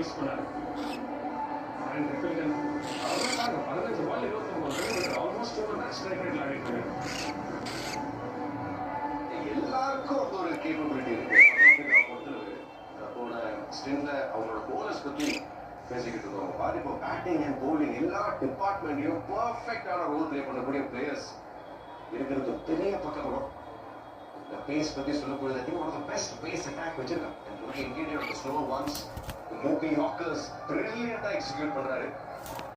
Use பண்ணாரு. And definitely அவர்தான் 15 பால் 29 almost ஒரு மேட்ச் ஸ்ட்ரைக் ரேட்ல ஆடிட்டு எல்லாருக்கும் ஒரு கேப்பபிலிட்டி இருக்கு. போன ஸ்டின்ல அவங்களோட போலர்ஸ் பத்தி பேசிக்கிட்டு இருக்கோம். பாரு இப்போ பேட்டிங் அண்ட் பவுலிங் எல்லா டிபார்ட்மெண்ட்லயும் பர்ஃபெக்டான ரோல் பிளே பண்ணக்கூடிய பிளேயர்ஸ் இருக்கிறது பெரிய பக்கம். இந்த பேஸ் பத்தி சொல்லக்கூடியது I think one of the best pace attack வச்சிருக்காங்க. Including interior of the slow ones moving rockers பிரில்லியண்டா எக்ஸிக்யூட் பண்றாரு.